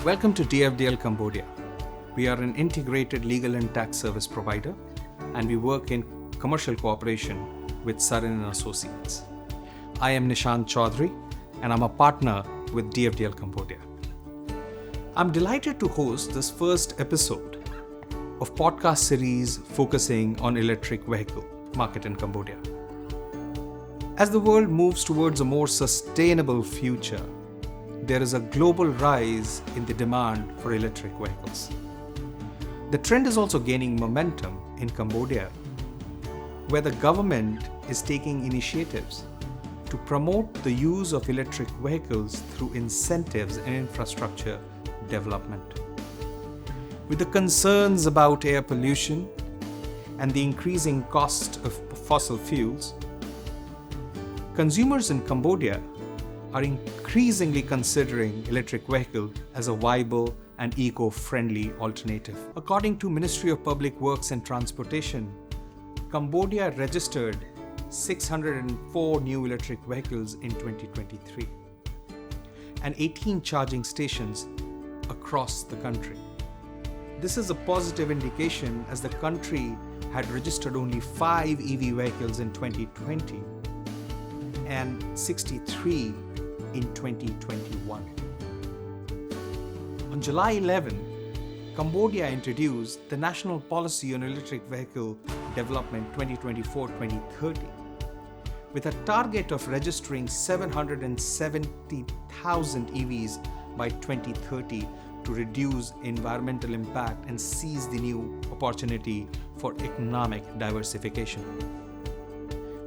Welcome to DFDL Cambodia. We are an integrated legal and tax service provider, and we work in commercial cooperation with Sarin & Associates. I am Nishant Choudhary, and I'm a partner with DFDL Cambodia. I'm delighted to host this first episode of podcast series focusing on electric vehicle market in Cambodia. As the world moves towards a more sustainable future, there is a global rise in the demand for electric vehicles. The trend is also gaining momentum in Cambodia, where the government is taking initiatives to promote the use of electric vehicles through incentives and infrastructure development. With the concerns about air pollution and the increasing cost of fossil fuels, consumers in Cambodia are increasingly considering electric vehicle as a viable and eco-friendly alternative. According to Ministry of Public Works and Transportation, Cambodia registered 604 new electric vehicles in 2023 and 18 charging stations across the country. This is a positive indication as the country had registered only 5 EV vehicles in 2020 and 63 in 2021. On July 11, Cambodia introduced the National Policy on Electric Vehicle Development 2024-2030 with a target of registering 770,000 EVs by 2030 to reduce environmental impact and seize the new opportunity for economic diversification.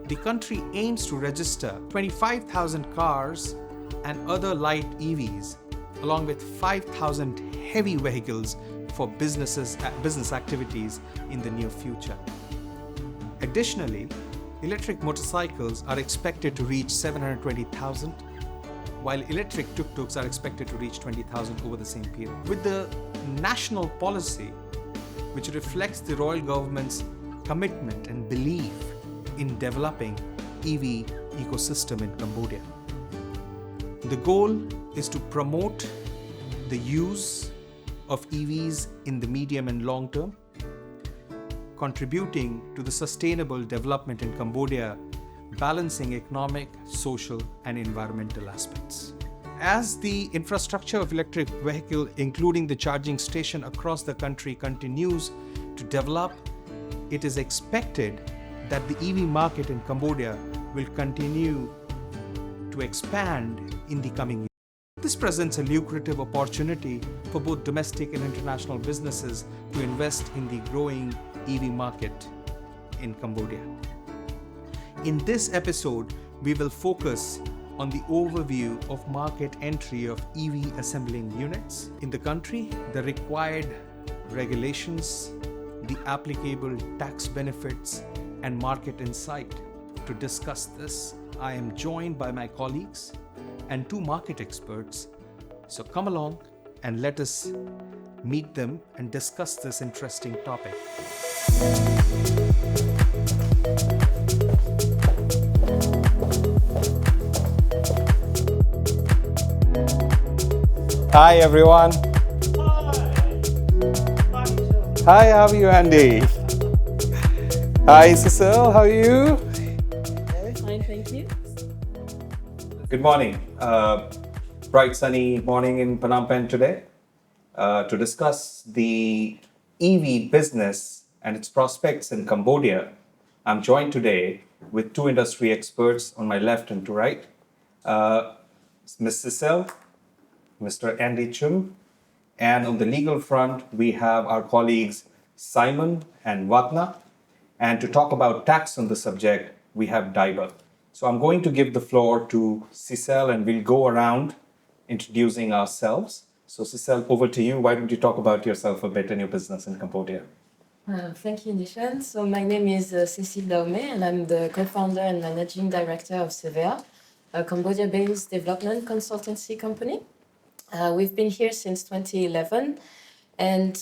The country aims to register 25,000 cars and other light EVs, along with 5,000 heavy vehicles for business activities in the near future. Additionally, electric motorcycles are expected to reach 720,000, while electric tuk-tuks are expected to reach 20,000 over the same period. With the national policy, which reflects the royal government's commitment and belief in developing EV ecosystem in Cambodia. The goal is to promote the use of EVs in the medium and long term, contributing to the sustainable development in Cambodia, balancing economic, social, and environmental aspects. As the infrastructure of electric vehicle, including the charging station across the country, continues to develop, it is expected that the EV market in Cambodia will continue to expand in the coming years. This presents a lucrative opportunity for both domestic and international businesses to invest in the growing EV market in Cambodia. In this episode, we will focus on the overview of market entry of EV assembling units in the country, the required regulations, the applicable tax benefits, and market insight. To discuss this, I am joined by my colleagues and 2 market experts. So come along and let us meet them and discuss this interesting topic. Hi everyone. Hi, how are you, Andy? Hi, Cécile, how are you? Fine, thank you. Good morning. Bright sunny morning in Phnom Penh today to discuss the EV business and its prospects in Cambodia. I'm joined today with 2 industry experts on my left and to right. Ms. Cécile, Mr. Andy Chun, and on the legal front, we have our colleagues Simon and Vatna. And to talk about tax on the subject, we have Diber. So I'm going to give the floor to Cécile and we'll go around introducing ourselves. So Cécile, over to you. Why don't you talk about yourself a bit and your business in Cambodia? Thank you, Nishant. So my name is Cécile Dahome, and I'm the co-founder and managing director of Sevea, a Cambodia-based development consultancy company. We've been here since 2011, and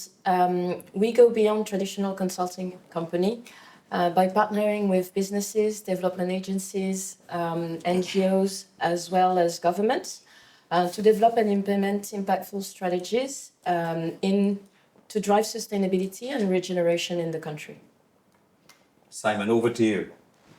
we go beyond traditional consulting company by partnering with businesses, development agencies, NGOs, as well as governments to develop and implement impactful strategies to drive sustainability and regeneration in the country. Simon, over to you.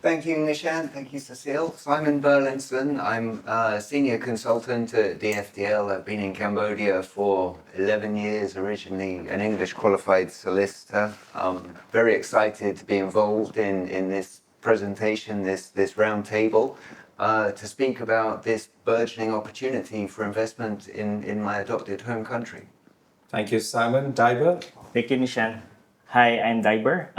Thank you, Nishant. Thank you, Cécile. Simon Burlinson. I'm a senior consultant at DFDL. I've been in Cambodia for 11 years, originally an English qualified solicitor. I'm very excited to be involved in this presentation, this round table, to speak about this burgeoning opportunity for investment in my adopted home country. Thank you, Simon. Diber? Thank you, Nishant. Hi, I'm Diber.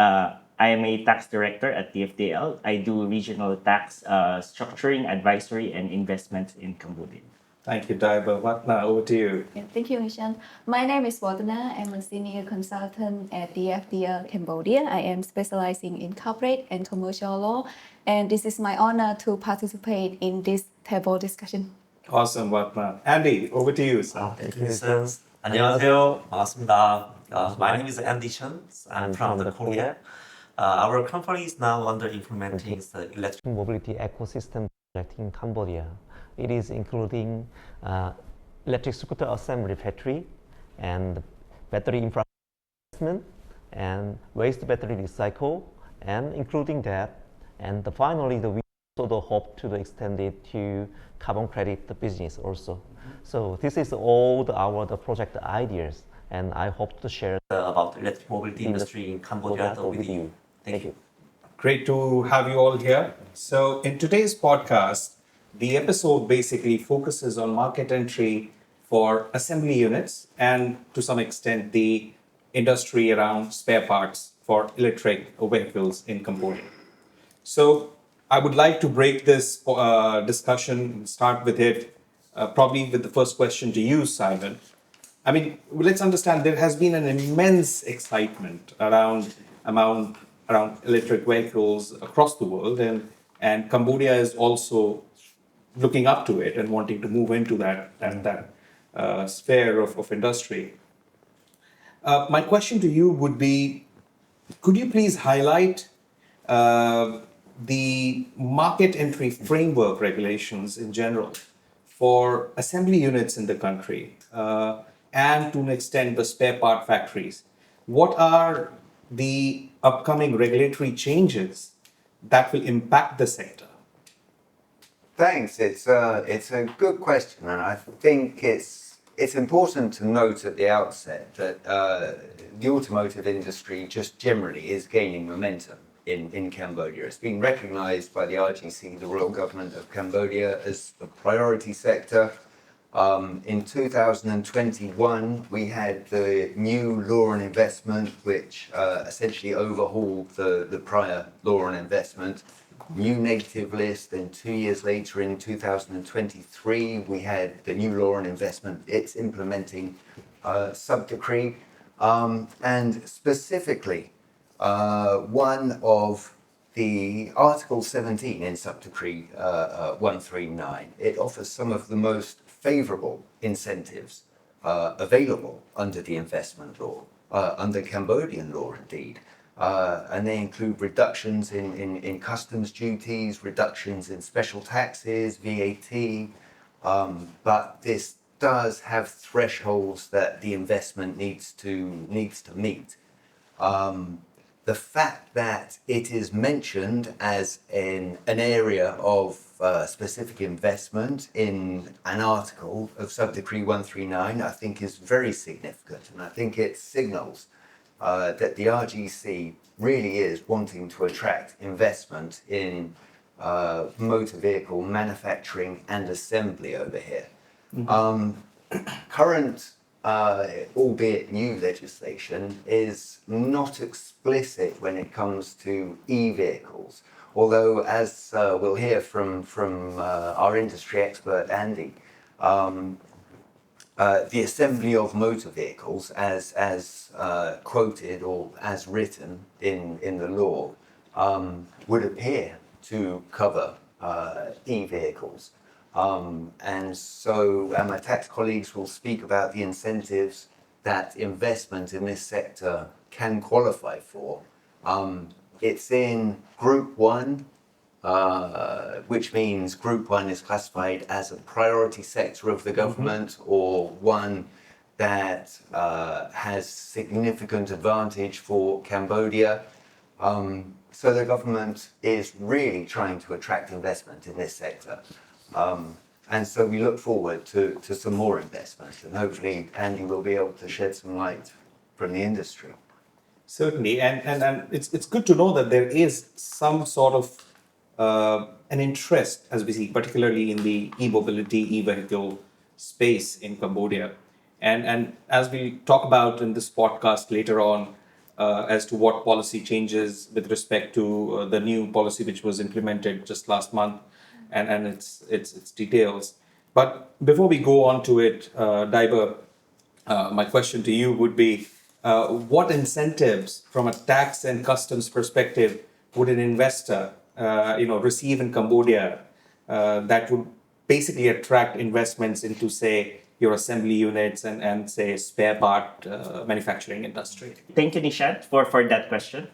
I am a tax director at DFDL. I do regional tax structuring, advisory, and investments in Cambodia. Thank you, Diber. Vatna, over to you. Yeah, thank you, Nishant. My name is Vatna. I'm a senior consultant at DFDL Cambodia. I am specializing in corporate and commercial law, and this is my honor to participate in this table discussion. Awesome, Vatna. Andy, over to you, sir. Thank you, sir. 안녕하세요. 반갑습니다. My name is Andy Chun. I'm from Korea. Our company is now under implementing the electric mobility ecosystem project in Cambodia. It is including electric scooter assembly factory and battery investment and waste battery recycle, and including that, and finally we also hope to extend it to carbon credit business also. So this is all the project ideas, and I hope to share about electric mobility industry in Cambodia with you. Thank you. Great to have you all here. So, in today's podcast, the episode basically focuses on market entry for assembly units and to some extent the industry around spare parts for electric vehicles in Cambodia. So, I would like to break this discussion and start with it, probably with the first question to you, Simon. I mean, let's understand there has been an immense excitement around electric vehicles across the world, and Cambodia is also looking up to it and wanting to move into that sphere of industry. My question to you would be, could you please highlight the market entry framework regulations in general for assembly units in the country and to an extent the spare part factories? What are the upcoming regulatory changes that will impact the sector? Thanks. It's a good question, and I think it's important to note at the outset that the automotive industry just generally is gaining momentum in Cambodia. It's been recognized by the RGC, the Royal Government of Cambodia, as a priority sector. In 2021, we had the new law on investment, which essentially overhauled the prior law on investment. New negative list, and 2 years later in 2023, we had the new law on investment. It's implementing sub-decree, and specifically one of the Article 17 in sub-decree 139. It offers some of the most favorable incentives available under the investment law, under Cambodian law indeed. And they include reductions in customs duties, reductions in special taxes, VAT, but this does have thresholds that the investment needs to meet. The fact that it is mentioned as an area of specific investment in an article of Sub-Decree 139, I think is very significant, and I think it signals that the RGC really is wanting to attract investment in motor vehicle manufacturing and assembly over here. Current, albeit new legislation is not explicit when it comes to e-vehicles, although as we'll hear from our industry expert Andy, the assembly of motor vehicles as quoted or as written in the law would appear to cover e-vehicles. And so my tax colleagues will speak about the incentives that investment in this sector can qualify for. It's in Group 1 which means Group 1 is classified as a priority sector of the government or one that has significant advantage for Cambodia. So the government is really trying to attract investment in this sector. And so we look forward to some more investment, and hopefully Andy will be able to shed some light from the industry. Certainly, and it's good to know that there is some sort of an interest, as we see, particularly in the e-mobility, e-vehicle space in Cambodia. And as we talk about in this podcast later on, as to what policy changes with respect to the new policy which was implemented just last month, and its details. But before we go on to it, Diber, my question to you would be, what incentives from a tax and customs perspective would an investor receive in Cambodia that would basically attract investments into, say, your assembly units and say spare part manufacturing industry? Thank you, Nishant, for that question.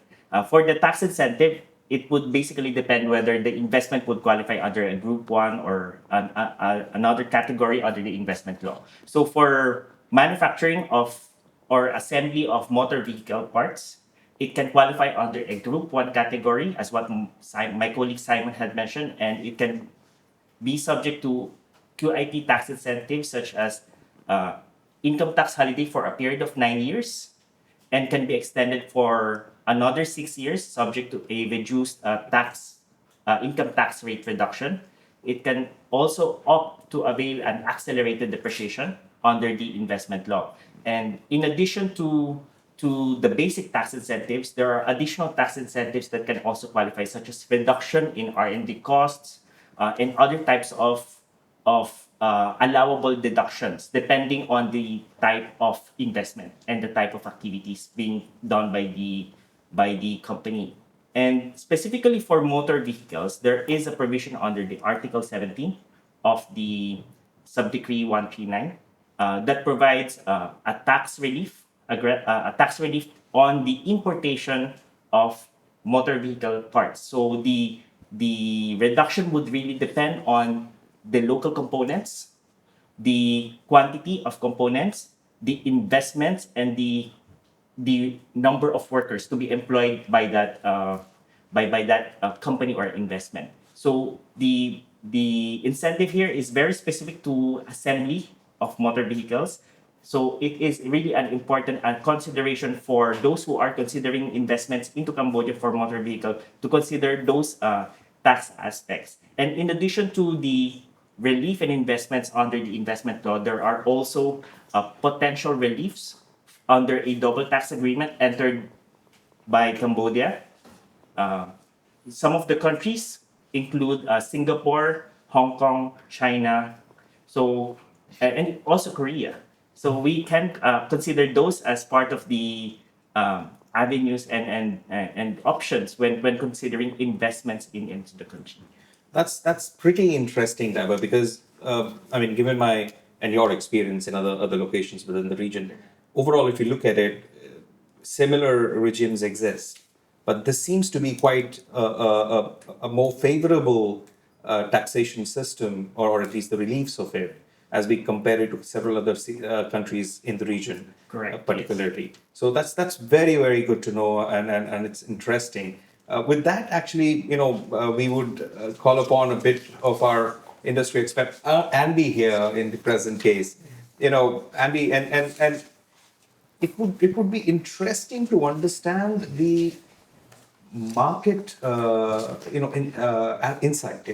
For the tax incentive, it would basically depend whether the investment would qualify under a Group 1 or another category under the investment law. So for manufacturing of or assembly of motor vehicle parts, it can qualify under a Group 1 category, as what my colleague Simon had mentioned, and it can be subject to QIP tax incentives such as income tax holiday for a period of 9 years and can be extended for another 6 years subject to a reduced income tax rate reduction. It can also opt to avail an accelerated depreciation under the investment law. And in addition to the basic tax incentives, there are additional tax incentives that can also qualify, such as reduction in R&D costs and other types of allowable deductions depending on the type of investment and the type of activities being done by the company. And specifically for motor vehicles, there is a provision under the Article 17 of the Sub-Decree 139 that provides a tax relief on the importation of motor vehicle parts. So the reduction would really depend on the local components, the quantity of components, the investments, and the number of workers to be employed by that company or investment. So the incentive here is very specific to assembly of motor vehicles. So it is really an important consideration for those who are considering investments into Cambodia for motor vehicle to consider those tax aspects. And in addition to the relief and investments under the investment law, there are also potential reliefs under a double tax agreement entered by Cambodia. Some of the countries include Singapore, Hong Kong, China, and also Korea. So we can consider those as part of the avenues and options when considering investments into the country. That's pretty interesting, Daba, because given my and your experience in other locations within the region, overall, if you look at it, similar regimes exist, but this seems to be quite a more favorable taxation system, or at least the reliefs of it, as we compare it to several other countries in the region. Correct. Particularly. Yes. So that's very, very good to know, and it's interesting. With that, actually, we would call upon a bit of our industry expert, Andy, here in the present case. Andy, and it would be interesting to understand the market, insight,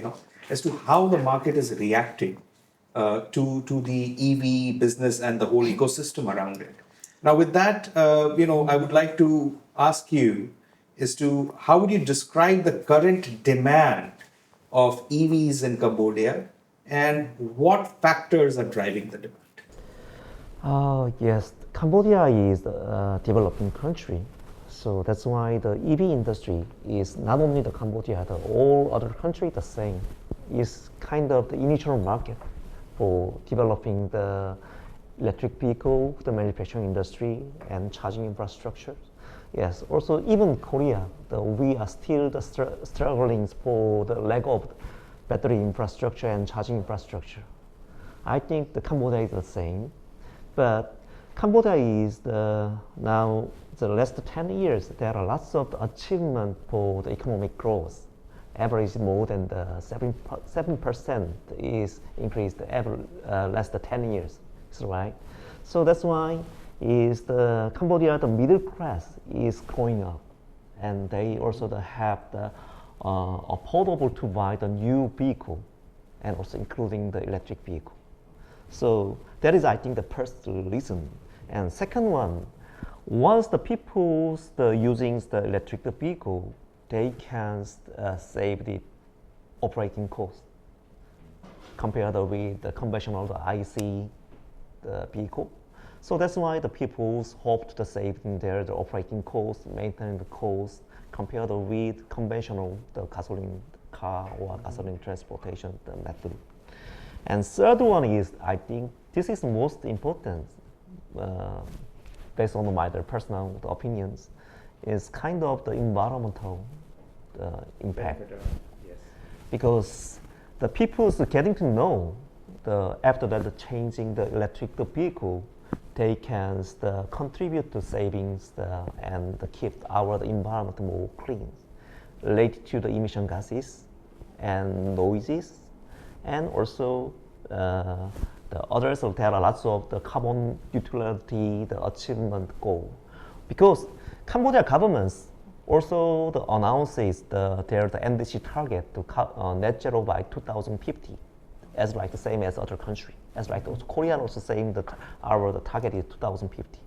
as to how the market is reacting to the EV business and the whole ecosystem around it. Now, with that, I would like to ask you as to how would you describe the current demand of EVs in Cambodia and what factors are driving the demand? Yes, Cambodia is a developing country. So that's why the EV industry is not only the Cambodia, the all other country the same. It's kind of the initial market for developing the electric vehicle, the manufacturing industry, and charging infrastructure. Yes, also even Korea, we are still struggling for the lack of battery infrastructure and charging infrastructure. I think the Cambodia is the same, but Cambodia is now the last 10 years, there are lots of achievement for the economic growth. Average more than the 7% is increased every last 10 years, right? So that's why is the Cambodia, the middle class is growing up, and they also have the affordable to buy the new vehicle, and also including the electric vehicle. So that is, I think, the first reason. And second one, once the people using the electric vehicle, they can save the operating cost compared with the conventional IC vehicle. So that's why the people hope to save the operating cost, maintain the cost compared with conventional the gasoline car or gasoline transportation the method. And third one is, I think this is most important, based on my personal opinions, is kind of the environmental impact. Yes. Because the people getting to know after that changing the electric vehicle, they can contribute to savings and keep our environment more clean, related to the emission gases and noises, and also the others. There are lots of the carbon neutrality, the achievement goal, because Cambodia governments also announces their NDC target to net zero by 2050, as like the same as other country. As like also Korea also saying that the target is 2050.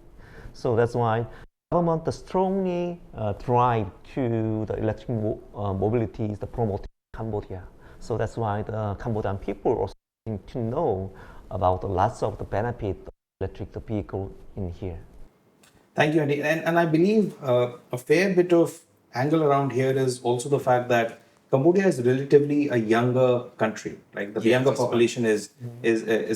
So that's why government strongly drive to the electric mobility is the promoting Cambodia. So that's why the Cambodian people also need to know about lots of the benefit of electric vehicle in here. Thank you, Andy. And I believe a fair bit of angle around here is also the fact that Cambodia is relatively a younger country. Like the younger population is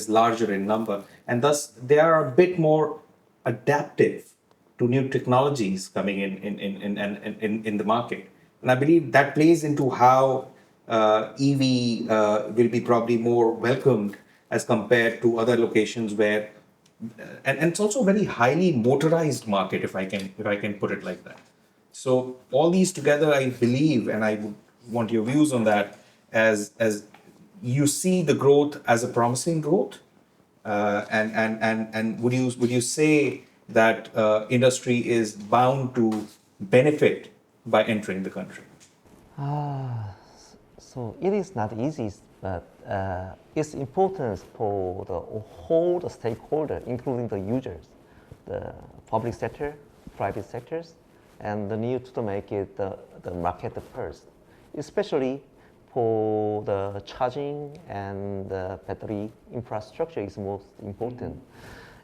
larger in number, and thus they are a bit more adaptive to new technologies coming in the market. And I believe that plays into how EV will be probably more welcomed as compared to other locations where, and it's also a very highly motorized market, if I can put it like that. So all these together, I believe, and I would want your views on that, as you see the growth as a promising growth, and would you say that industry is bound to benefit by entering the country? So it is not easy, but it's important for the whole stakeholder, including the users, the public sector, private sectors, and the need to make it the market first, especially for the charging and the battery infrastructure is most important.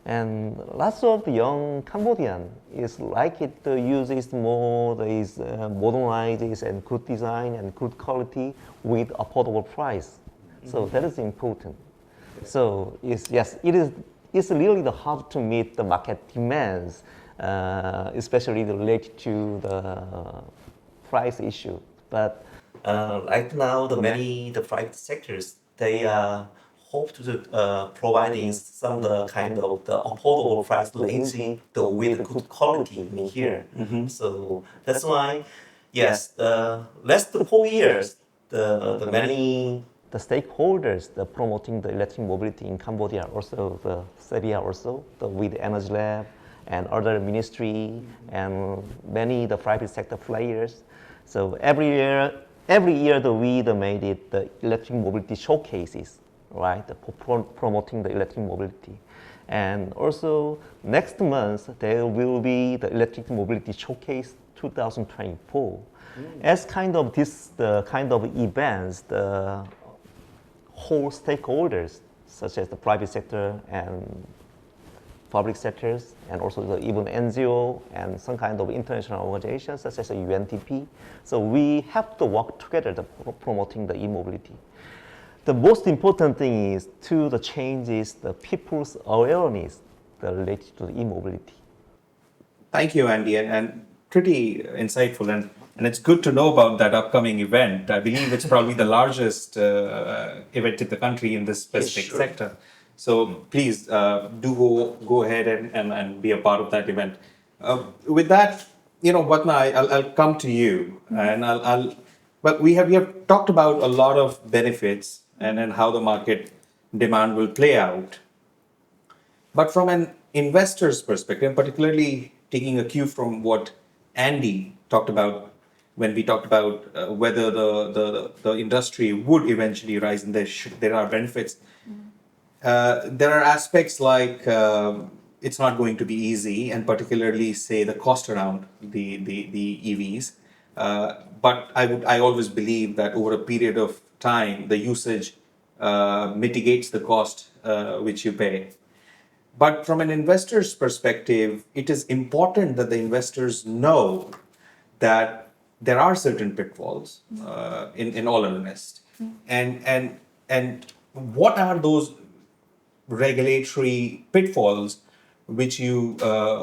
And lots of the young Cambodian is like it to use it more modernized and good design and good quality with affordable price. So that is important. So it's really hard to meet the market demands, especially related to the price issue. But right now, the private sectors, they hope to providing some kind of the affordable price ranging with good quality in here. So that's why, yes, the last 4 years, the many the stakeholders promoting the electric mobility in Cambodia, also the Sevea also, with Energy Lab and other ministry and many the private sector players. So every year we made it the electric mobility showcases, right? Promoting the electric mobility. And also next month there will be the electric mobility showcase 2024. As kind of the kind of events, the whole stakeholders, such as the private sector and public sectors, and also even NGO and some kind of international organizations, such as the UNDP. So we have to work together promoting the e-mobility. The most important thing is the changes the people's awareness related to the e-mobility. Thank you, Andy. And pretty insightful, and it's good to know about that upcoming event. I believe it's probably the largest event in the country in this specific sure. sector. So please do go ahead and be a part of that event. With that, Vatna, I'll come to you, and but we have talked about a lot of benefits and how the market demand will play out. But from an investor's perspective, particularly taking a cue from what Andy talked about when we talked about whether the industry would eventually rise and there are benefits, there are aspects like it's not going to be easy, and particularly say the cost around the EVs. But I always believe that over a period of time, the usage mitigates the cost which you pay. But from an investor's perspective, it is important that the investors know that there are certain pitfalls in all earnest. And what are those regulatory pitfalls which you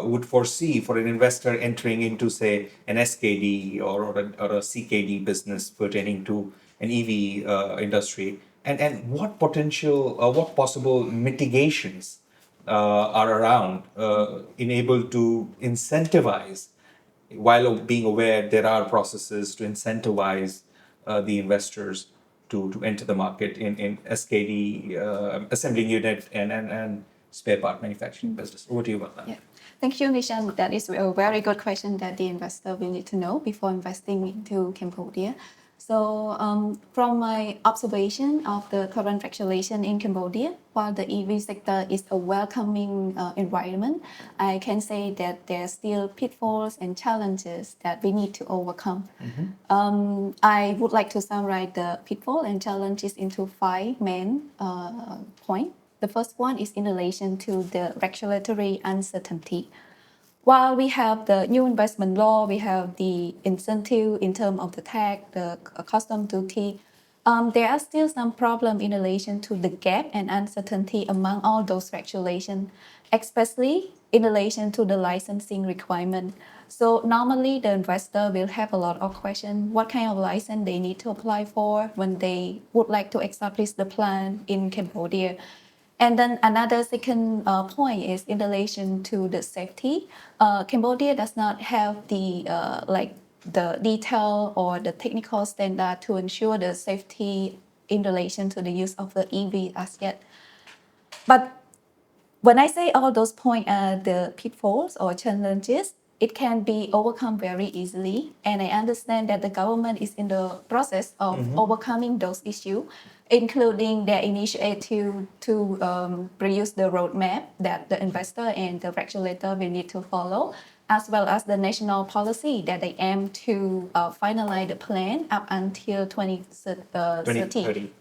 would foresee for an investor entering into, say, an SKD or a CKD business pertaining to an EV industry? And what what possible mitigations are around enabled to incentivize, while being aware there are processes to incentivize the investors to enter the market in SKD, assembling unit and spare part manufacturing business. Over to you about that. Yeah. Thank you, Nishant. That is a very good question that the investor will need to know before investing into Cambodia. So from my observation of the current regulation in Cambodia, while the EV sector is a welcoming environment, I can say that there are still pitfalls and challenges that we need to overcome. I would like to summarize the pitfall and challenges into 5 main points. The first one is in relation to the regulatory uncertainty. While we have the new investment law, we have the incentive in terms of the tax, the custom duty, there are still some problems in relation to the gap and uncertainty among all those regulations, especially in relation to the licensing requirement. So normally the investor will have a lot of questions, what kind of license they need to apply for when they would like to establish the plant in Cambodia. And then another second point is in relation to the safety. Cambodia does not have the the detail or the technical standard to ensure the safety in relation to the use of the EV as yet. But when I say all those points are the pitfalls or challenges, it can be overcome very easily. And I understand that the government is in the process of overcoming those issues, including their initiative to produce the roadmap that the investor and the regulator will need to follow, as well as the national policy that they aim to finalize the plan up until 2030.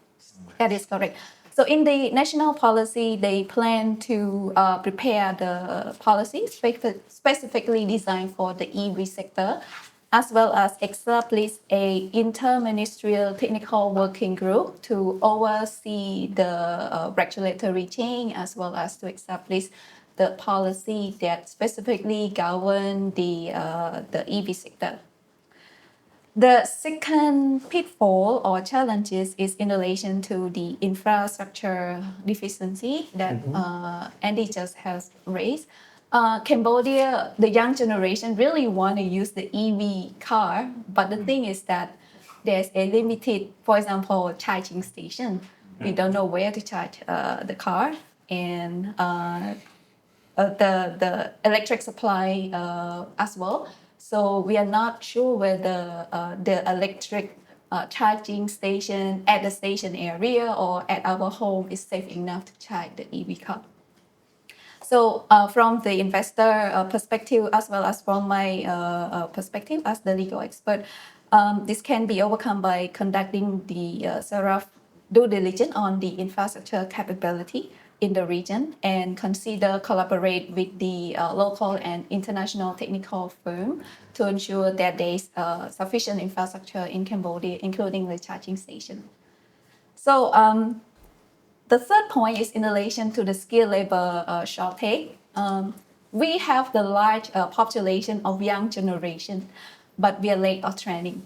That is correct. So in the national policy, they plan to prepare the policy specifically designed for the EV sector, as well as establish a interministerial technical working group to oversee the regulatory change, as well as to establish the policy that specifically govern the EV sector. The second pitfall or challenges is in relation to the infrastructure deficiency that Andy just has raised. Cambodia, the young generation really want to use the EV car, but the thing is that there's a limited, for example, charging station. We don't know where to charge the car, and the electric supply as well. So we are not sure whether the electric charging station at the station area or at our home is safe enough to charge the EV car. So from the investor perspective, as well as from my perspective as the legal expert, this can be overcome by conducting the thorough due diligence on the infrastructure capability in the region and consider collaborate with the local and international technical firm to ensure that there is sufficient infrastructure in Cambodia, including the charging station. So the third point is in relation to the skilled labor shortage. we have the large population of young generation, but we are late of training.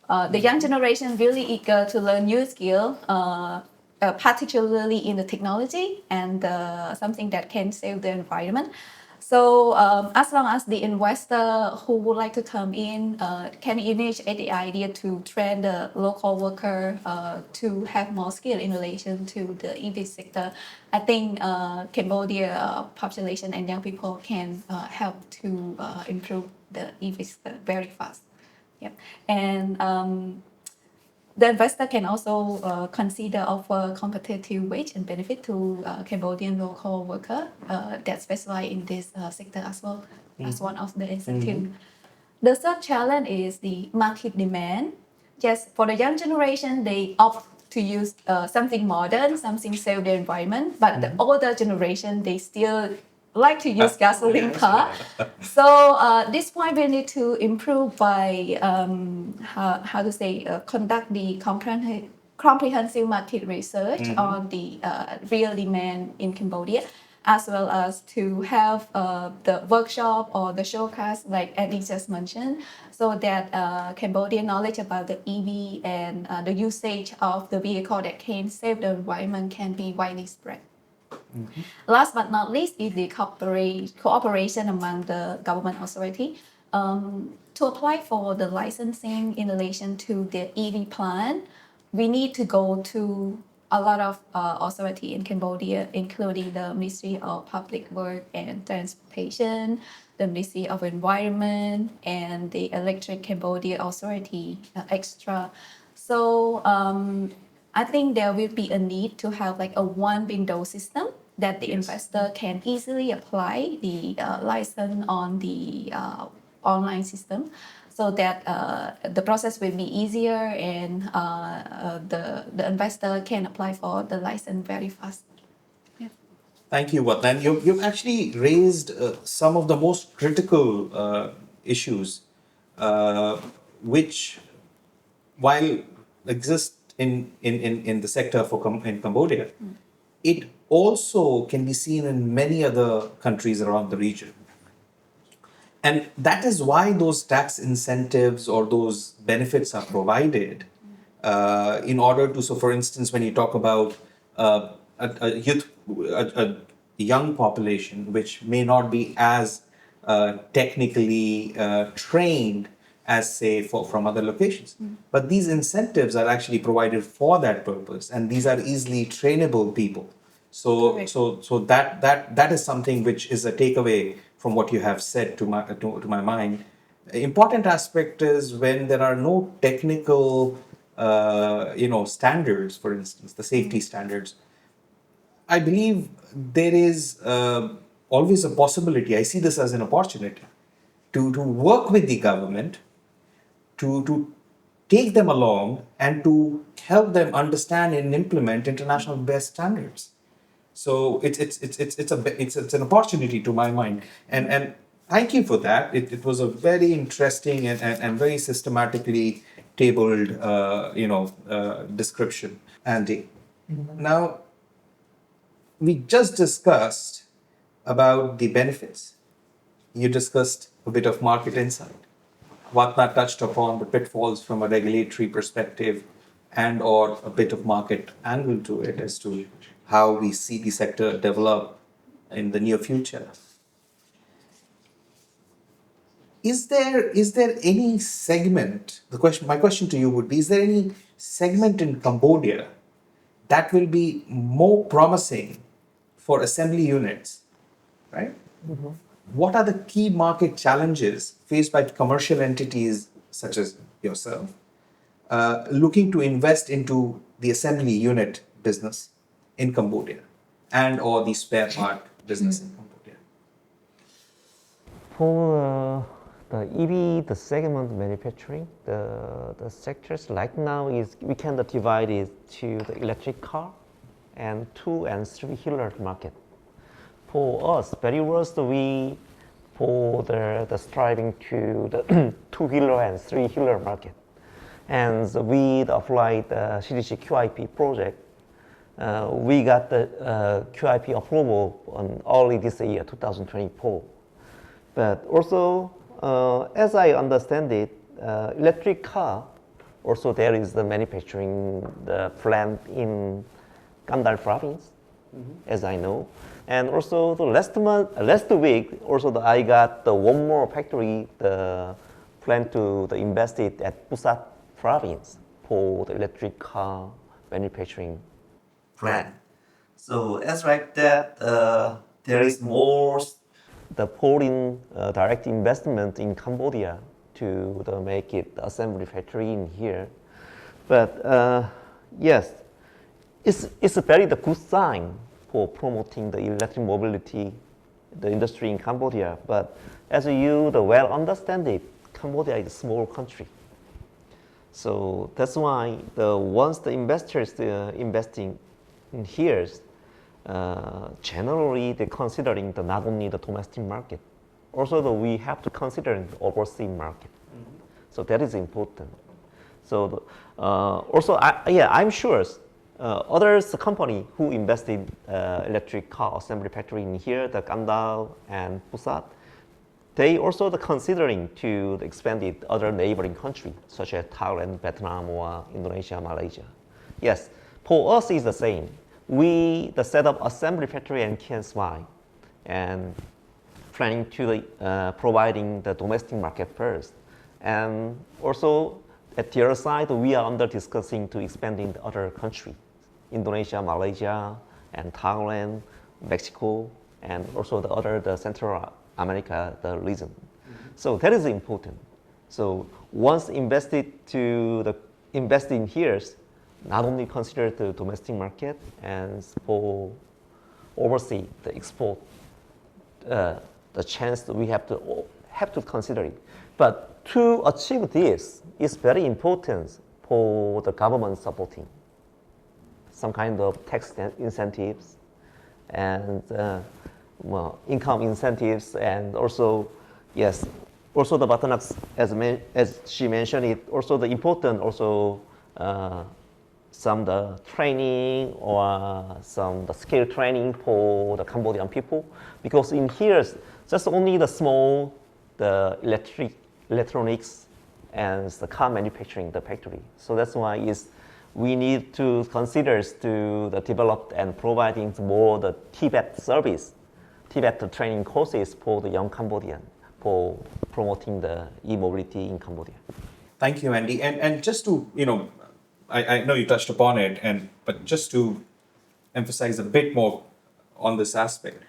The young generation really eager to learn new skill, particularly in the technology and something that can save the environment. So as long as the investor who would like to come in can initiate the idea to train the local worker to have more skill in relation to the EV sector, I think Cambodia population and young people can help to improve the EV sector very fast. Yeah. And the investor can also consider offer competitive wage and benefit to Cambodian local worker that specialize in this sector as well as one of the incentive. The third challenge is the market demand. Just for the young generation, they opt to use something modern, something save the environment, but the older generation, they still like to use gasoline car. So this point we need to improve by conduct the comprehensive market research on the real demand in Cambodia, as well as to have the workshop or the showcase like Andy just mentioned, so that Cambodian knowledge about the EV and the usage of the vehicle that can save the environment can be widely spread. Last but not least is the cooperation among the government authority. To apply for the licensing in relation to the EV plant, we need to go to a lot of authority in Cambodia, including the Ministry of Public Works and Transportation, the Ministry of Environment, and the Electric Cambodia Authority extra. So I think there will be a need to have like a one window system that the investor can easily apply the license on the online system, so that the process will be easier and the investor can apply for the license very fast. Yeah. Thank you, Vatan. You've actually raised some of the most critical issues, which, while exist in the sector in Cambodia, it also can be seen in many other countries around the region. And that is why those tax incentives or those benefits are provided in order to, so for instance, when you talk about a young population which may not be as technically trained as say from other locations, but these incentives are actually provided for that purpose, and these are easily trainable people. So that is something which is a takeaway from what you have said to my mind. Important aspect is when there are no technical standards, for instance, the safety standards. I believe there is always a possibility. I see this as an opportunity to work with the government, to take them along and to help them understand and implement international best standards. So it's an opportunity to my mind, and thank you for that. It was a very interesting and very systematically tabled description, Andy. Now, we just discussed about the benefits. You discussed a bit of market insight. Vatna touched upon the pitfalls from a regulatory perspective and or a bit of market angle to it as to how we see the sector develop in the near future. Is there any segment, my question to you would be, is there any segment in Cambodia that will be more promising for assembly units, right? Mm-hmm. What are the key market challenges faced by commercial entities such as yourself looking to invest into the assembly unit business in Cambodia and or the spare part business in Cambodia? For the EV, the segment manufacturing, the sectors right now is we can divide it to the electric car and 2 and 3 wheeler market. For us, Verywords, we for the striving to the 2 wheeler and 3 wheeler market, and we applied the CDC QIP project. We got the QIP approval on early this year, 2024. But also, as I understand it, electric car, also there is the manufacturing the plant in Kandal province, as I know. And also the last week, also I got the one more factory, the plan to invest it at Pusat province for the electric car manufacturing Plan. So as like that, there is more the foreign direct investment in Cambodia to make it assembly factory in here. But yes, it's a very the good sign for promoting the electric mobility, the industry in Cambodia. But as you well understand it, Cambodia is a small country. So that's why once the investors investing in here, generally they're considering not only the domestic market, also we have to consider the overseas market. So that is important. So also, I'm sure others company who invested electric car assembly factory in here, the Kandal and Pusat, they also considering to expand it other neighboring countries such as Thailand, Vietnam, or Indonesia, Malaysia. Yes, for us it's the same. We set up assembly factory in KSY and planning to providing the domestic market first. And also at the other side, we are under discussing to expand in the other countries, Indonesia, Malaysia, and Thailand, Mexico, and also the Central America, the region. So that is important. So once invested in here, not only consider the domestic market and for overseas the export, the chance that we have to consider it. But to achieve this, it's very important for the government supporting some kind of tax incentives and income incentives, and also, yes, also the bottlenecks as she mentioned it. Also the important also some the training or some the skill training for the Cambodian people, because in here just only the small the electronics and the car manufacturing the factory. So that's why we need to consider to develop and providing more the Tibet service, Tibet training courses for the young Cambodian for promoting the e-mobility in Cambodia. Thank you, Andy. And just to, I know you touched upon it, but just to emphasize a bit more on this aspect,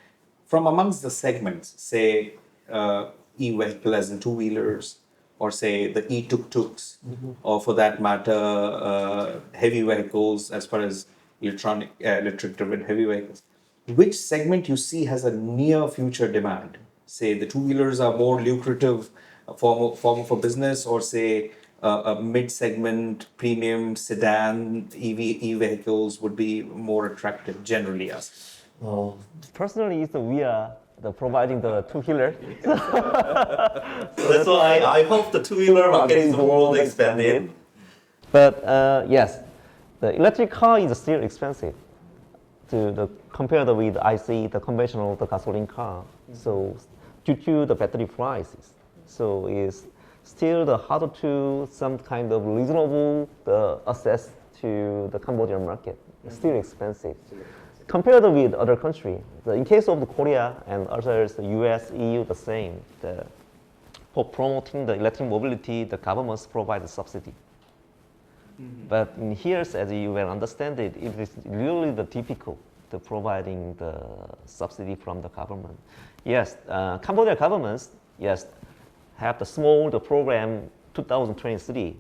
from amongst the segments, say e-vehicle as in two-wheelers, or say the e-tuk-tuks, or for that matter, heavy vehicles as far as electric-driven heavy vehicles, which segment you see has a near future demand? Say the two-wheelers are more lucrative form of a business, or say a mid-segment premium sedan e-vehicles would be more attractive generally as? Personally, we are providing the two-wheeler. So that's why I hope the two-wheeler market is more expanded. But yes, the electric car is still expensive compared with the conventional gasoline car. So due to the battery prices, so it's still hard to some kind of reasonable access to the Cambodian market. It's still expensive. Compared with other countries, in case of Korea and others, the US, EU, the same. For promoting the electric mobility, the governments provide a subsidy. But in here, as you will understand it is really difficult to providing the subsidy from the government. Yes, Cambodia governments, yes, have the program 2023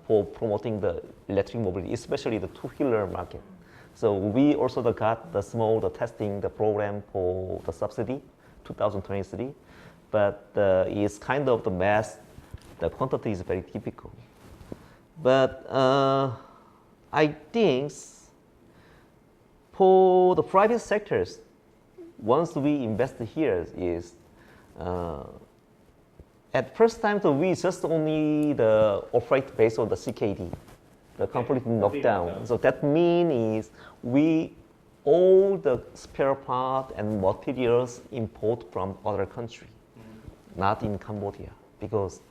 for promoting the electric mobility, especially the two-wheeler market. So we also got the testing the program for the subsidy 2023, but it's kind of the mass, the quantity is very typical. But I think for the private sectors, once we invest here is at first time we just only operate based on the CKD, the complete knockdown. So that means all the spare part and materials import from other country. not in Cambodia, because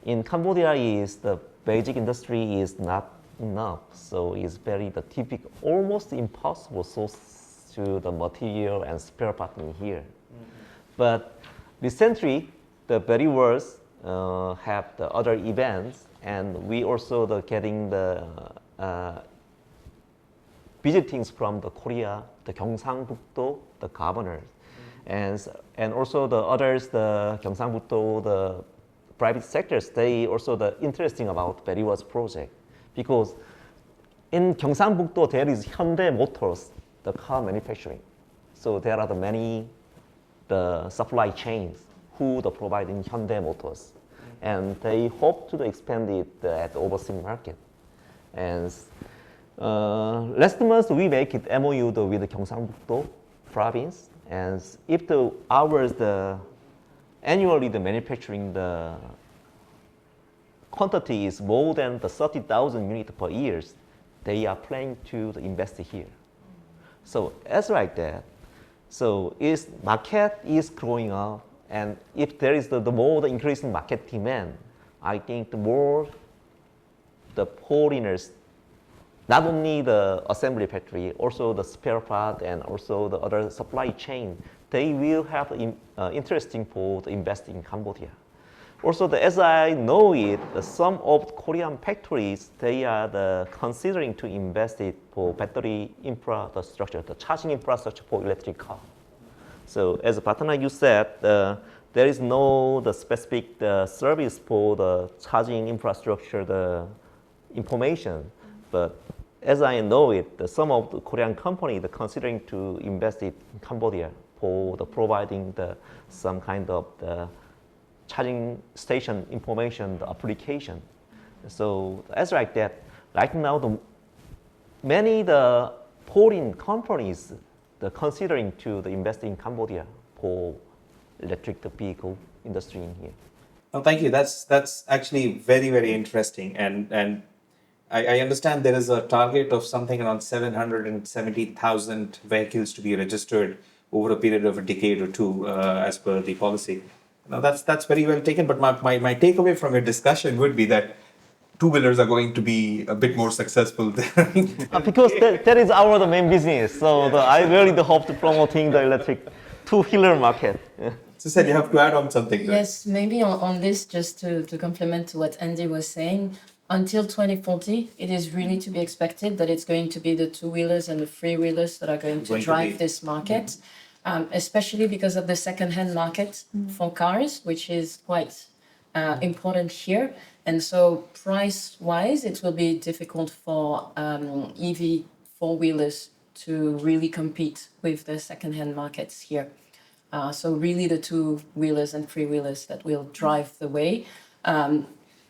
in Cambodia is the basic industry is not enough, so it's very the typical, almost impossible source to the material and spare part in here. But recently, the Verywords have the other events, and we also the getting the visitings from the Korea, the Gyeongsangbuk-do, the governors, and also the others, the Gyeongsangbuk-do, the private sectors, they also the interesting about Verywords project, because in Gyeongsangbuk-do there is Hyundai Motors, the car manufacturing. So there are the many the supply chains who the providing Hyundai Motors, and they hope to expand it at the overseas market. And last month we make it MOU with the Gyeongsangbuk-do province, and if the hours the annually the manufacturing the quantity is more than the 30,000 units per year, they are planning to invest here. So as like that, so its market is growing up, and if there is the more the increasing market demand, I think the more the foreigners, not only the assembly factory, also the spare part and also the other supply chain, they will have interesting for the invest in Cambodia. Also, as I know it, some of the Korean factories, they are considering to invest it for battery infrastructure, the charging infrastructure for electric car. So as a partner, you said, there is no specific service for the charging infrastructure, the information. But as I know it, some of the Korean companies are considering to invest it in Cambodia for providing some kind of charging station information, the application. So as like that, right now many foreign companies they're considering to invest in Cambodia for electric vehicle industry in here. Oh, thank you. That's actually very, very interesting. And I understand there is a target of something around 770,000 vehicles to be registered over a period of a decade or two, as per the policy. Now that's very well taken. But my takeaway from your discussion would be that two-wheelers are going to be a bit more successful there. Because that is the main business. So I really hope to promoting the electric two-wheeler market. Yeah. Cécile, you have to add on something. Yes, maybe on this, just to complement what Andy was saying, until 2040, it is really to be expected that it's going to be the two-wheelers and the three-wheelers that are going to drive this market, especially because of the second-hand market for cars, which is quite important here. And so price-wise, it will be difficult for EV four-wheelers to really compete with the second-hand markets here. So really the two-wheelers and three-wheelers that will drive the way.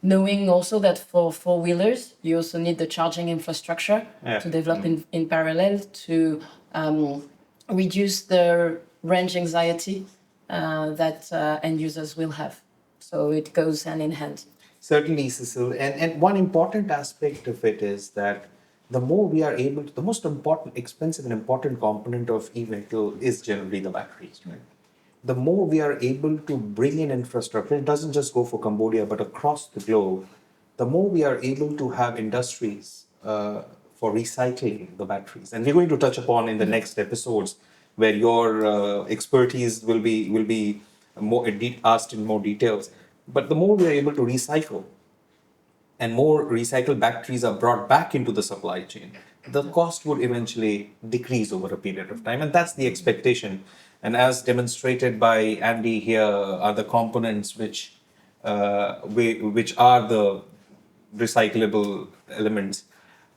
Knowing also that for four-wheelers, you also need the charging infrastructure to develop in parallel to reduce the range anxiety that end users will have. So it goes hand in hand. Certainly, Cécile. And one important aspect of it is that the more we are able to, the most important, expensive and important component of e-vehicle is generally the batteries, right? The more we are able to bring in infrastructure, it doesn't just go for Cambodia, but across the globe, the more we are able to have industries for recycling the batteries. And we're going to touch upon in the next episodes where your expertise will be more asked in more details. But the more we are able to recycle and more recycled batteries are brought back into the supply chain, the cost would eventually decrease over a period of time. And that's the expectation. And as demonstrated by Andy here are the components which are the recyclable elements.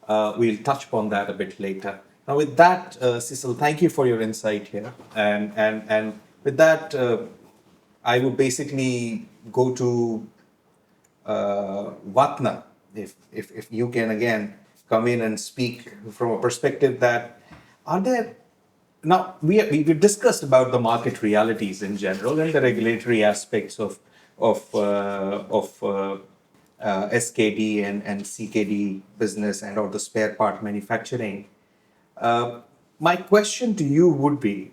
We'll touch upon that a bit later. Now with that, Cécile, thank you for your insight here. And with that, I would basically go to Vatna, if you can again come in and speak from a perspective that now we've discussed about the market realities in general and the regulatory aspects of SKD and CKD business and or the spare part manufacturing. My question to you would be,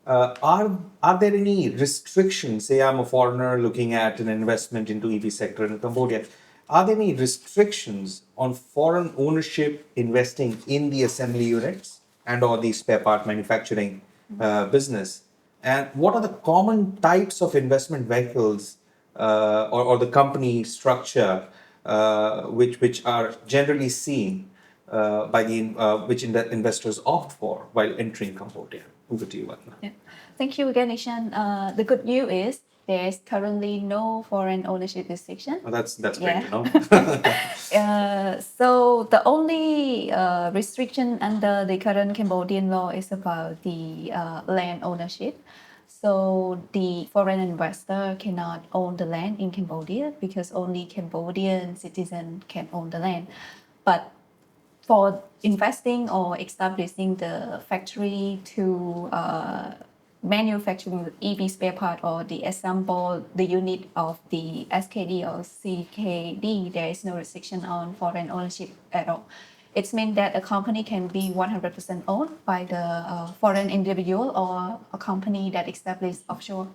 Are there any restrictions? Say I'm a foreigner looking at an investment into EV sector in Cambodia. Are there any restrictions on foreign ownership investing in the assembly units and or the spare part manufacturing business? And what are the common types of investment vehicles or the company structure which are generally seen by the which investors opt for while entering Cambodia? Over to you, Vatna. Yeah. Thank you again, Nishan. The good news is there's currently no foreign ownership restriction. Oh, that's great to know. So the only restriction under the current Cambodian law is about the land ownership. So the foreign investor cannot own the land in Cambodia because only Cambodian citizens can own the land. But for investing or establishing the factory to manufacturing EV spare part or the assemble the unit of the SKD or CKD, there is no restriction on foreign ownership at all. It means that a company can be 100% owned by the foreign individual or a company that established offshore.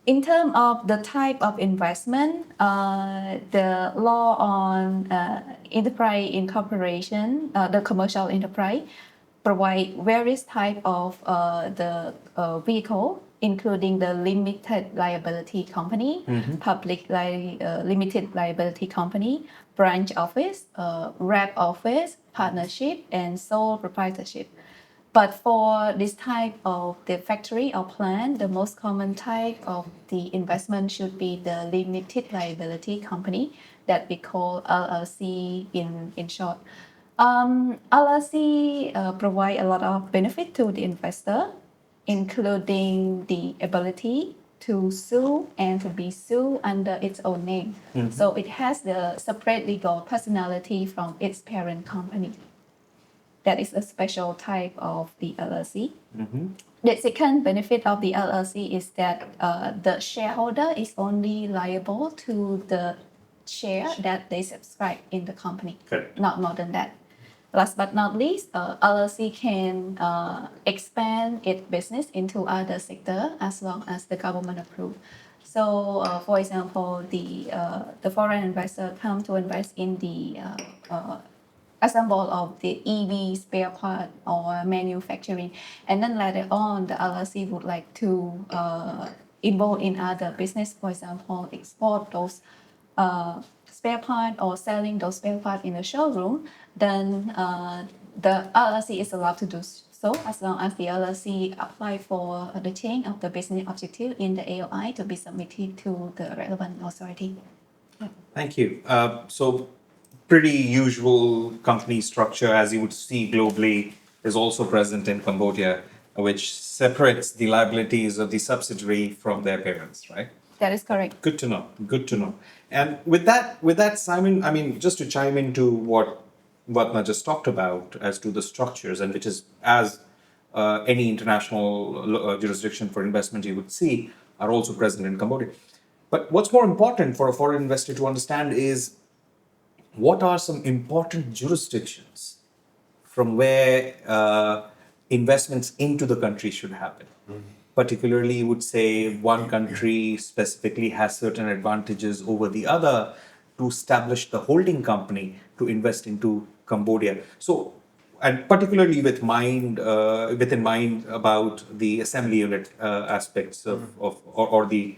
In terms of the type of investment, the law on enterprise incorporation, the commercial enterprise, provide various type of the vehicle, including the limited liability company, public limited liability company, branch office, rep office, partnership, and sole proprietorship. But for this type of the factory or plant, the most common type of the investment should be the limited liability company that we call LLC in short. LLC provide a lot of benefit to the investor, including the ability to sue and to be sued under its own name. So it has the separate legal personality from its parent company. That is a special type of the LLC. The second benefit of the LLC is that the shareholder is only liable to the share that they subscribe in the company, Correct. not more than that. Last but not least, LLC can expand its business into other sector as long as the government approve. So, for example, the foreign investor come to invest in the assemble of the EV spare part or manufacturing, and then later on the LLC would like to involve in other business, for example, export those spare part or selling those spare part in the showroom, then the LLC is allowed to do so as long as the LLC apply for the change of the business objective in the AOI to be submitted to the relevant authority. Thank you. So, pretty usual company structure, as you would see globally, is also present in Cambodia, which separates the liabilities of the subsidiary from their parents, right? That is correct. Good to know. Good to know. And with that, Simon, I mean, just to chime into what Vatna just talked about as to the structures, and which is as any international jurisdiction for investment you would see, are also present in Cambodia. But what's more important for a foreign investor to understand is what are some important jurisdictions from where investments into the country should happen. Particularly, you would say one country specifically has certain advantages over the other to establish the holding company to invest into Cambodia. So, and particularly with in mind about the assembly unit aspects or the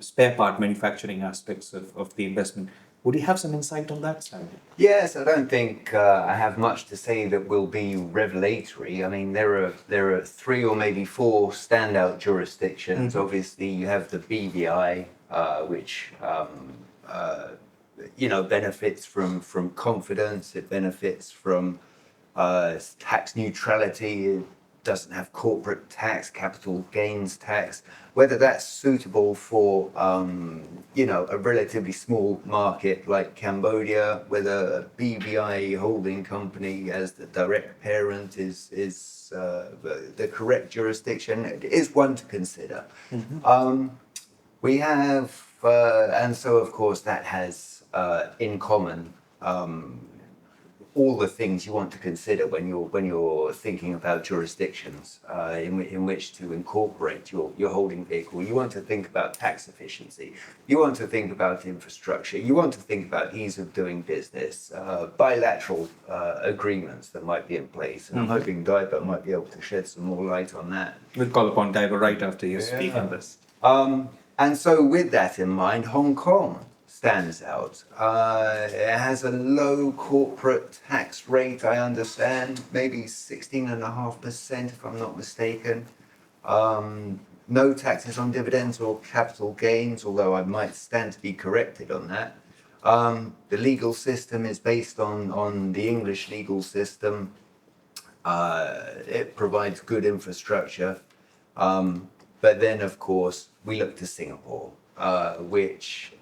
spare part manufacturing aspects of the investment. Would you have some insight on that, Simon? Yes, I don't think I have much to say that will be revelatory. I mean, there are 3 or maybe 4 standout jurisdictions. Obviously, you have the BVI, which benefits from confidence. It benefits from tax neutrality. It doesn't have corporate tax, capital gains tax. Whether that's suitable for a relatively small market like Cambodia, whether a BVI holding company as the direct parent is the correct jurisdiction, it is one to consider. We have, and so of course that has in common all the things you want to consider when you're thinking about jurisdictions in which to incorporate your holding vehicle. You want to think about tax efficiency. You want to think about infrastructure. You want to think about ease of doing business, bilateral agreements that might be in place. And I'm hoping Diber might be able to shed some more light on that. We'll call upon Diber right after you speak on this. And so with that in mind, Hong Kong stands out. It has a low corporate tax rate, I understand, maybe 16.5% if I'm not mistaken. No taxes on dividends or capital gains, although I might stand to be corrected on that. The legal system is based on the English legal system. It provides good infrastructure. But then, of course, we look to Singapore, which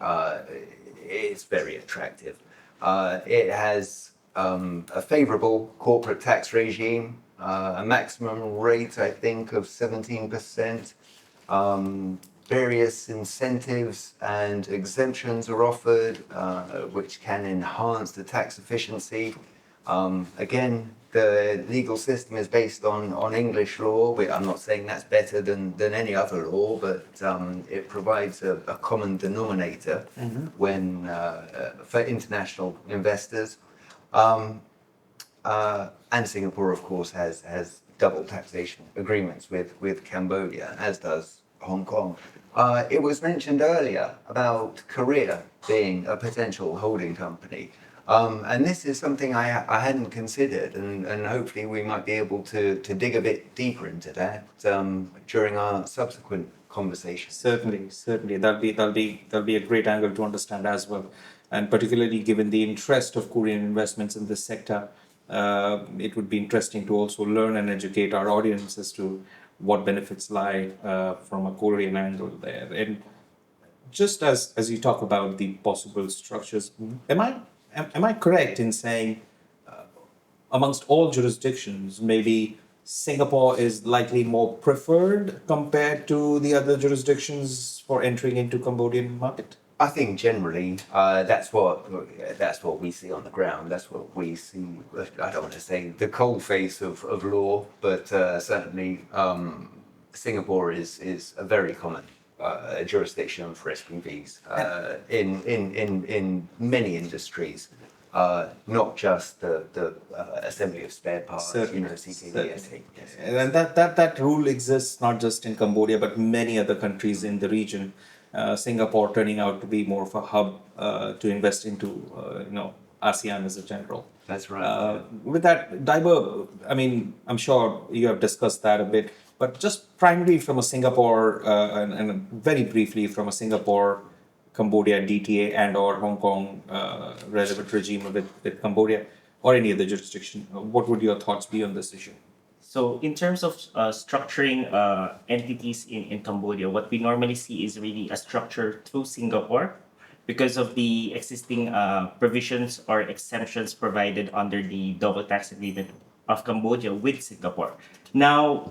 is very attractive. It has a favorable corporate tax regime, a maximum rate, I think, of 17%. Various incentives and exemptions are offered, which can enhance the tax efficiency. Again, the legal system is based on English law. I'm not saying that's better than any other law, but it provides a common denominator when for international investors. And Singapore, of course, has double taxation agreements with Cambodia, as does Hong Kong. It was mentioned earlier about Korea being a potential holding company. And this is something I hadn't considered, and hopefully we might be able to dig a bit deeper into that during our subsequent conversation. Certainly, that'll be a great angle to understand as well, and particularly given the interest of Korean investments in this sector, it would be interesting to also learn and educate our audience as to what benefits lie from a Korean angle there. And just as you talk about the possible structures, am I correct in saying amongst all jurisdictions, maybe Singapore is likely more preferred compared to the other jurisdictions for entering into Cambodian market? I think generally that's what we see on the ground. That's what we see. I don't want to say the cold face of law, but certainly Singapore is a very common jurisdiction for SPVs in many industries, not just the assembly of spare parts, CKDSA. And that rule exists not just in Cambodia but many other countries in the region. Singapore turning out to be more of a hub to invest into, ASEAN as a general. That's right. With that, Diber, I mean, I'm sure you have discussed that a bit, but just primarily from a Singapore, and very briefly from a Singapore, Cambodia, DTA and or Hong Kong relevant regime with Cambodia or any other jurisdiction, what would your thoughts be on this issue? So in terms of structuring entities in Cambodia, what we normally see is really a structure through Singapore because of the existing provisions or exemptions provided under the double tax agreement of Cambodia with Singapore. Now,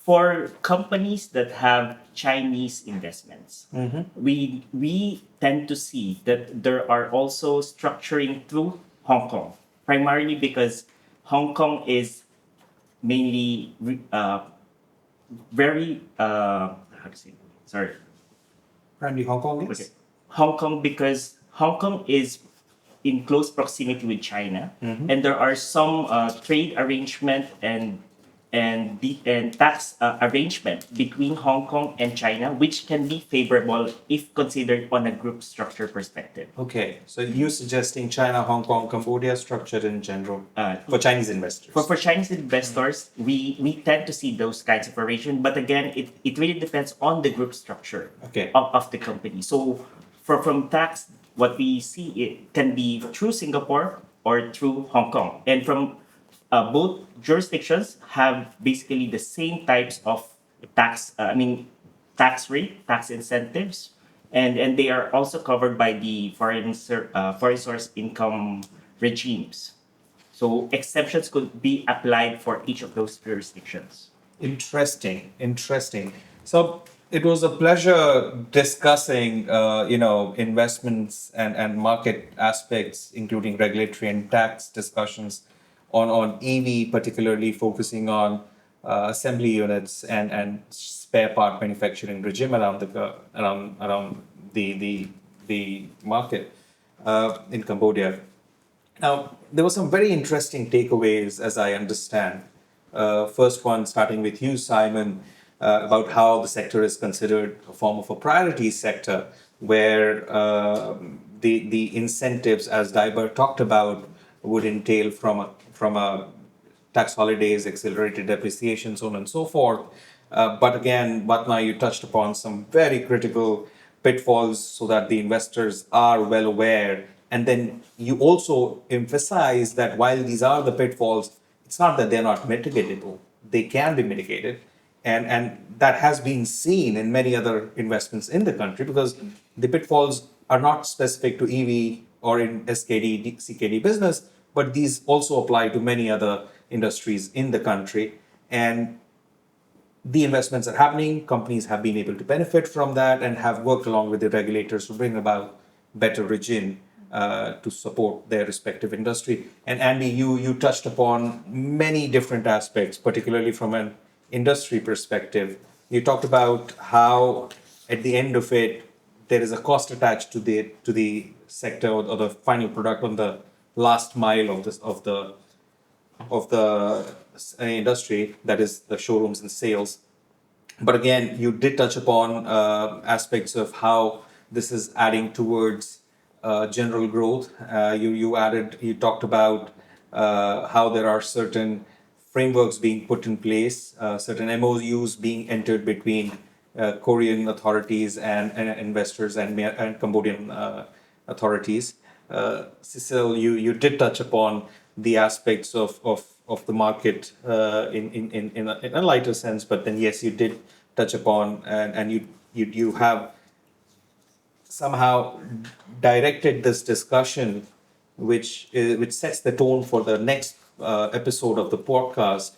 for companies that have Chinese investments, we tend to see that there are also structuring through Hong Kong, primarily because Hong Kong is mainly very Primarily Hong Kong, yes? Okay. Hong Kong, because Hong Kong is in close proximity with China, and there are some trade arrangement and tax arrangement between Hong Kong and China, which can be favorable if considered on a group structure perspective. Okay, so you're suggesting China, Hong Kong, Cambodia structure in general for Chinese investors? For Chinese investors, we tend to see those kinds of arrangement, but again, it really depends on the group structure of the company. So from tax, what we see, it can be through Singapore or through Hong Kong. And from both jurisdictions have basically the same types of tax rate, tax incentives, and they are also covered by the foreign source income regimes. So exceptions could be applied for each of those jurisdictions. Interesting. So It was a pleasure discussing, investments and market aspects, including regulatory and tax discussions on EV, particularly focusing on assembly units and spare part manufacturing regime around the market in Cambodia. Now, there were some very interesting takeaways, as I understand. First one, starting with you, Simon, about how the sector is considered a form of a priority sector, where the incentives, as Diber talked about, would entail from a tax holidays, accelerated depreciation, so on and so forth. But again, Batna, you touched upon some very critical pitfalls so that the investors are well aware. And then you also emphasize that while these are the pitfalls, it's not that they're not mitigatable. They can be mitigated. And that has been seen in many other investments in the country, because the pitfalls are not specific to EV or in SKD, CKD business, but these also apply to many other industries in the country. And the investments are happening, companies have been able to benefit from that and have worked along with the regulators to bring about better regime to support their respective industry. And Andy, you touched upon many different aspects, particularly from an industry perspective. You talked about how at the end of it, there is a cost attached to the sector or the final product on the last mile of the industry, that is the showrooms and sales. But again, you did touch upon aspects of how this is adding towards general growth. You talked about how there are certain frameworks being put in place, certain MOUs being entered between Korean authorities and investors and Cambodian authorities. Cecile, you did touch upon the aspects of the market in a lighter sense, but then yes, you did touch upon and you have somehow directed this discussion, which sets the tone for the next episode of the podcast,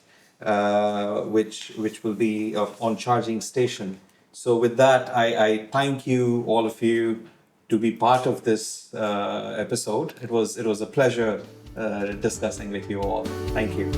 which will be on charging station. So with that, I thank you, all of you, to be part of this episode. It was a pleasure discussing with you all. Thank you.